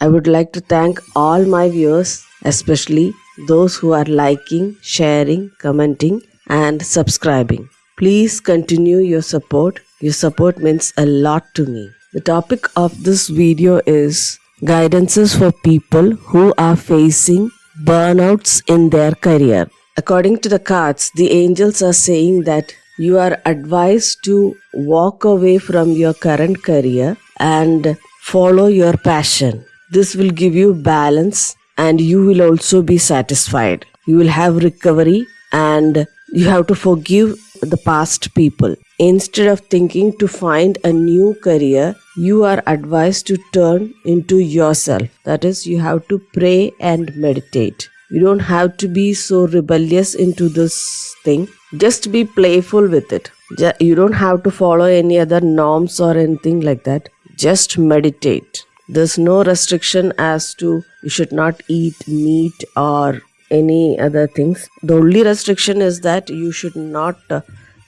I would like to thank all my viewers, especially those who are liking, sharing, commenting, and subscribing. Please continue your support. Your support means a lot to me. The topic of this video is guidances for people who are facing burnouts in their career. According to the cards, the angels are saying that you are advised to walk away from your current career and follow your passion. This will give you balance and you will also be satisfied. You will have recovery and you have to forgive the past people. Instead of thinking to find a new career, you are advised to turn into yourself. That is, you have to pray and meditate. You don't have to be so rebellious into this thing. Just be playful with it. You don't have to follow any other norms or anything like that. Just meditate. There's no restriction as to you should not eat meat or any other things. The only restriction is that you should not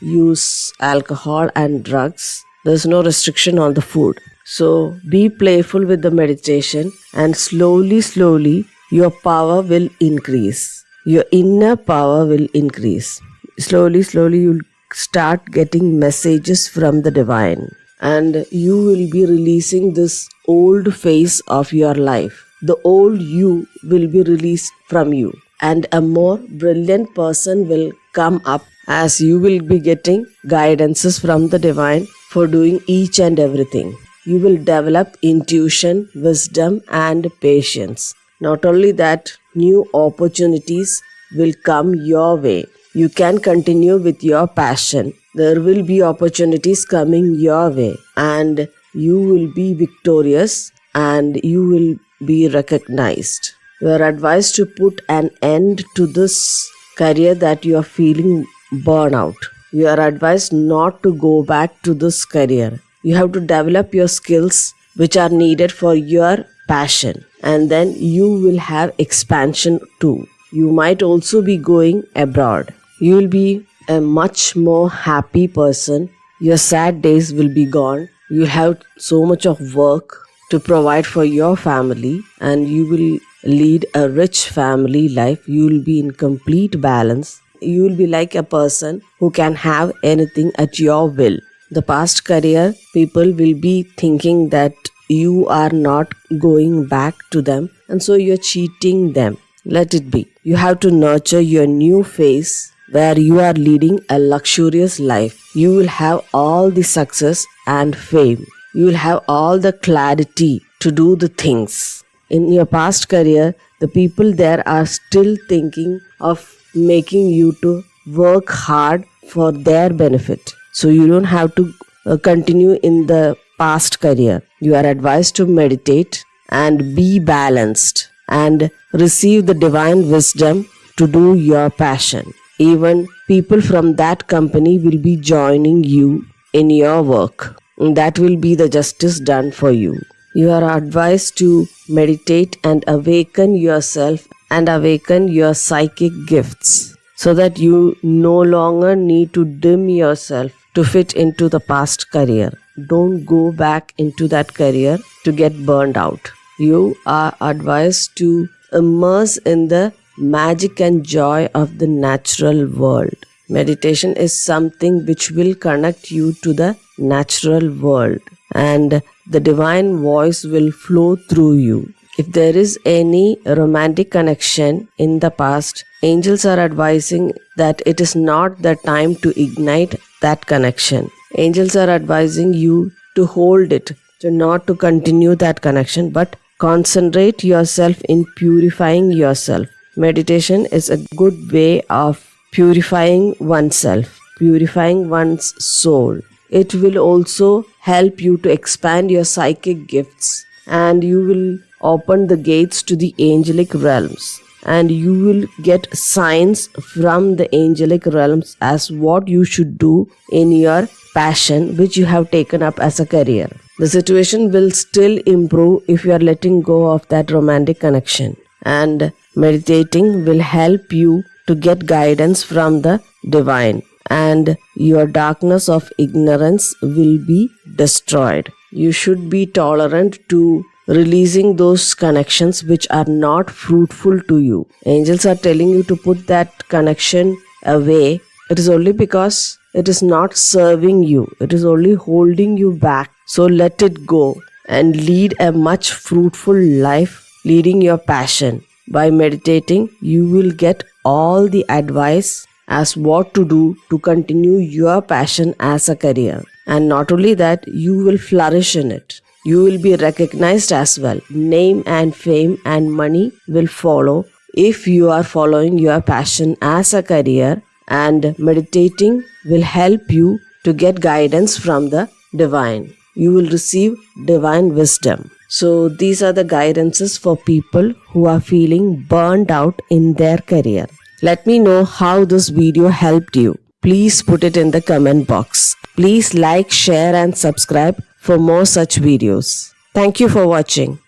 use alcohol and drugs. There's no restriction on the food. So be playful with the meditation and slowly your power will increase. Your inner power will increase. Slowly you'll start getting messages from the divine. And you will be releasing this old phase of your life. The old you will be released from you. And a more brilliant person will come up as you will be getting guidances from the divine for doing each and everything. You will develop intuition, wisdom and patience. Not only that, new opportunities will come your way. You can continue with your passion. There will be opportunities coming your way and you will be victorious and you will be recognized. You are advised to put an end to this career that you are feeling burnout. You are advised not to go back to this career. You have to develop your skills which are needed for your passion and then you will have expansion too. You might also be going abroad. You will be a much more happy person. Your sad days will be gone. You have so much of work to provide for your family and you will lead a rich family life. You will be in complete balance. You will be like a person who can have anything at your will. The past career, people will be thinking that you are not going back to them and so you're cheating them. Let it be. You have to nurture your new phase where you are leading a luxurious life. You will have all the success and fame. You will have all the clarity to do the things. In your past career, the people there are still thinking of making you to work hard for their benefit. So you don't have to continue in the past career. You are advised to meditate and be balanced and receive the divine wisdom to do your passion. Even people from that company will be joining you in your work. That will be the justice done for you. You are advised to meditate and awaken yourself and awaken your psychic gifts so that you no longer need to dim yourself to fit into the past career. Don't go back into that career to get burned out. You are advised to immerse in the magic and joy of the natural world. Meditation is something which will connect you to the natural world and the divine voice will flow through you. If there is any romantic connection in the past, angels are advising that it is not the time to ignite that connection. Angels are advising you to hold it, to not to continue that connection, but concentrate yourself in purifying yourself. Meditation is a good way of purifying oneself, purifying one's soul. It will also help you to expand your psychic gifts and you will open the gates to the angelic realms and you will get signs from the angelic realms as what you should do in your passion which you have taken up as a career. The situation will still improve if you are letting go of that romantic connection and meditating will help you to get guidance from the divine and your darkness of ignorance will be destroyed. You should be tolerant to releasing those connections which are not fruitful to you. Angels are telling you to put that connection away. It is only because it is not serving you. It is only holding you back. So let it go and lead a much fruitful life, leading your passion. By meditating, you will get all the advice as what to do to continue your passion as a career. And not only that, you will flourish in it. You will be recognized as well. Name and fame and money will follow if you are following your passion as a career, and meditating will help you to get guidance from the divine. You will receive divine wisdom. So these are the guidances for people who are feeling burned out in their career. Let me know how this video helped you. Please put it in the comment box. Please like, share and subscribe for more such videos. Thank you for watching.